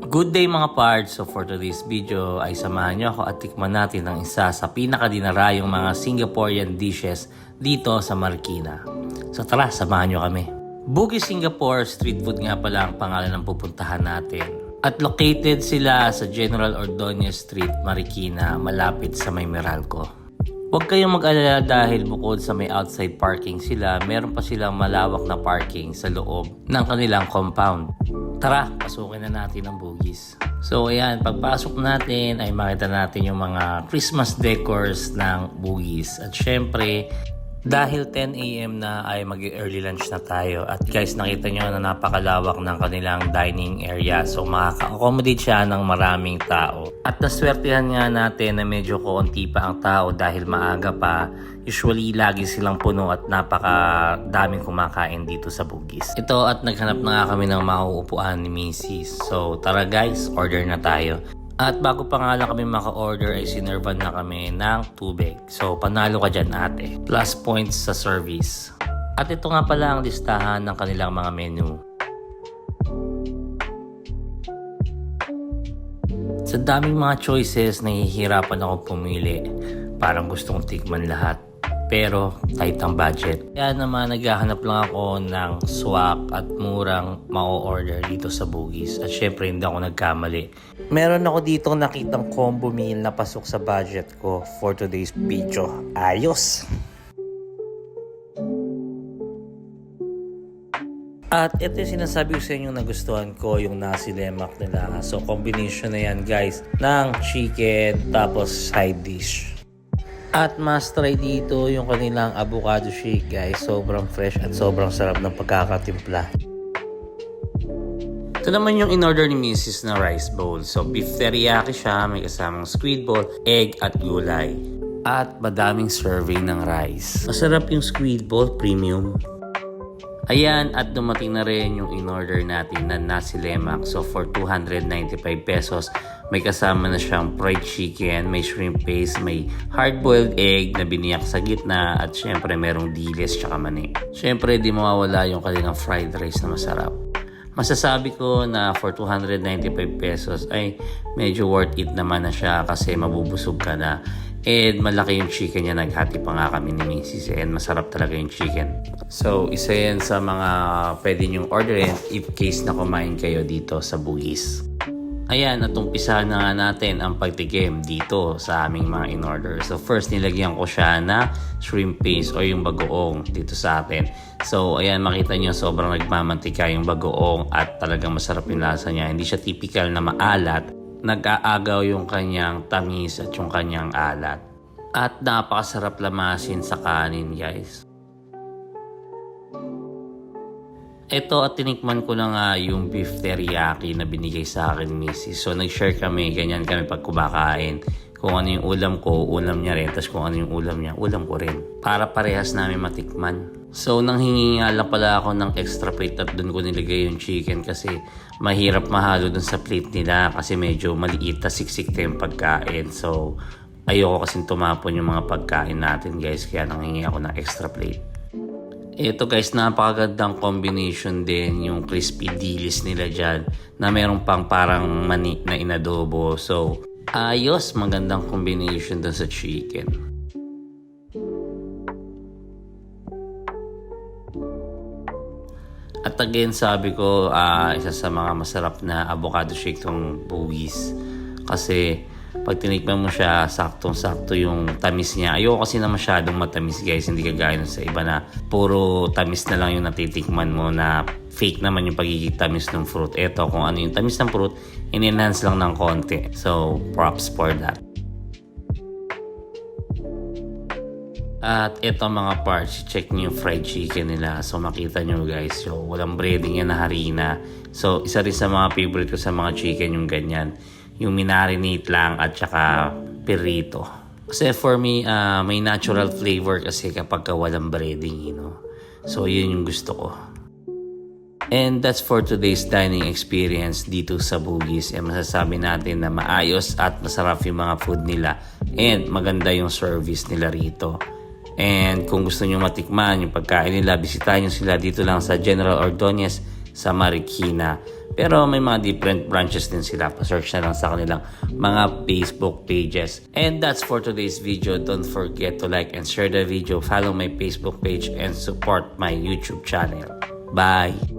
Good day mga pards! So for today's video ay samahan nyo ako at tikman natin ang isa sa pinakadinarayong mga Singaporean dishes dito sa Marikina. So tara, samahan nyo kami. Bugis Singapore Street Food nga pala ang pangalan ng pupuntahan natin. At located sila sa General Ordonez Street, Marikina, malapit sa may Meralco. Huwag kayong mag-alala dahil bukod sa may outside parking sila, meron pa silang malawak na parking sa loob ng kanilang compound. Tara, pasukin na natin ang Bugis. So ayan, pagpasok natin ay makita natin yung mga Christmas decors ng Bugis. At syempre, dahil 10 AM na ay mag-early lunch na tayo. At guys, nakita nyo na napakalawak ng kanilang dining area. So makaka-accommodate siya ng maraming tao. At naswertihan nga natin na medyo konti pa ang tao dahil maaga pa. Usually, lagi silang puno at napakadaming kumakain dito sa Bugis. Ito at naghanap na nga kami ng mauupuan ni Mrs. So tara guys, order na tayo. At bago pa nga lang kami maka-order ay sinervan na kami ng tubig. So panalo ka dyan ate. Plus points sa service. At ito nga pala ang listahan ng kanilang mga menu. Sa daming mga choices, nahihirapan ako pumili. Parang gusto kong tikman lahat. Pero tight ang budget. Kaya naman naghahanap lang ako ng swak at murang ma-order dito sa Bugis. At syempre hindi ako nagkamali. Meron ako dito nakitang combo meal na pasok sa budget ko for today's video. Ayos! At ito yung sinasabi ko sa inyo na gustuhan ko, yung nasi lemak nila. So combination na yan guys ng chicken tapos side dish. At must try dito yung kanilang avocado shake guys. Sobrang fresh at sobrang sarap ng pagkakatimpla. Ito naman yung in-order ni Mrs. na rice bowl. So beef teriyaki siya, may kasamang squid ball, egg at gulay. At madaming serving ng rice. Masarap yung squid ball, premium. Ayan, at dumating na rin yung in-order natin na nasi lemak. So for 295 pesos, may kasama na siyang fried chicken, may shrimp paste, may hard-boiled egg na biniyak sa gitna, at syempre merong dilis tsaka mani. Syempre di mawawala yung kanilang fried rice na masarap. Masasabi ko na for 295 pesos ay medyo worth it naman na siya kasi mabubusog ka na. And malaki yung chicken niya, naghati pa nga kami ni Mrs. And masarap talaga yung chicken. So isa yan sa mga pwede nyong orderin if case na kumain kayo dito sa Bugis. Ayan, at umpisahan na nga natin ang pagtikim dito sa aming mga in-order. So first, nilagyan ko siya na shrimp paste o yung bagoong dito sa atin. So ayan, makita nyo sobrang nagmamantika yung bagoong at talagang masarap yung lasa niya. Hindi siya typical na maalat. Nag-aagaw yung kanyang tamis at yung kanyang alat. At napakasarap lamasin sa kanin guys. Ito at tinikman ko na nga yung beef teriyaki na binigay sa akin ni Mrs. So nag-share kami, ganyan kami pag kumakain. Kung ano yung ulam ko, ulam niya rin. Tapos kung ano yung ulam niya, ulam ko rin. Para parehas namin matikman. So nanghingi nga lang pala ako ng extra plate at doon ko nilagay yung chicken kasi mahirap mahalo dun sa plate nila kasi medyo maliit at siksik na yung pagkain. So ayoko kasing tumapon yung mga pagkain natin guys, kaya nanghingi ako ng extra plate. Ito guys, napakagandang combination din yung crispy dilis nila dyan na meron pang parang mani na inadobo. So ayos, magandang combination dun sa chicken. At again, sabi ko, isa sa mga masarap na avocado shake tong Bugis. Kasi pag tinikman mo siya, saktong-sakto yung tamis niya. Ayoko kasi na masyadong matamis guys. Hindi kagaya sa iba na puro tamis na lang yung natitikman mo na fake naman yung pagiging tamis ng fruit. Ito, kung ano yung tamis ng fruit, in-enhance lang ng konti. So, props for that. At ito mga parts, check nyo yung fried chicken nila. So makita nyo guys, so walang breading yan na harina. So isa rin sa mga favorite ko sa mga chicken yung ganyan. Yung minarinate lang at saka perito. Kasi for me, may natural flavor kasi kapag walang breading, you know. So yun yung gusto ko. And that's for today's dining experience dito sa Bugis. E masasabi natin na maayos at masarap yung mga food nila. And maganda yung service nila rito. And kung gusto nyo matikman yung pagkain nila, bisitahin nyo sila dito lang sa General Ordonez sa Marikina. Pero may mga different branches din sila. Pa-search na lang sa kanilang mga Facebook pages. And that's for today's video. Don't forget to like and share the video, follow my Facebook page, and support my YouTube channel. Bye!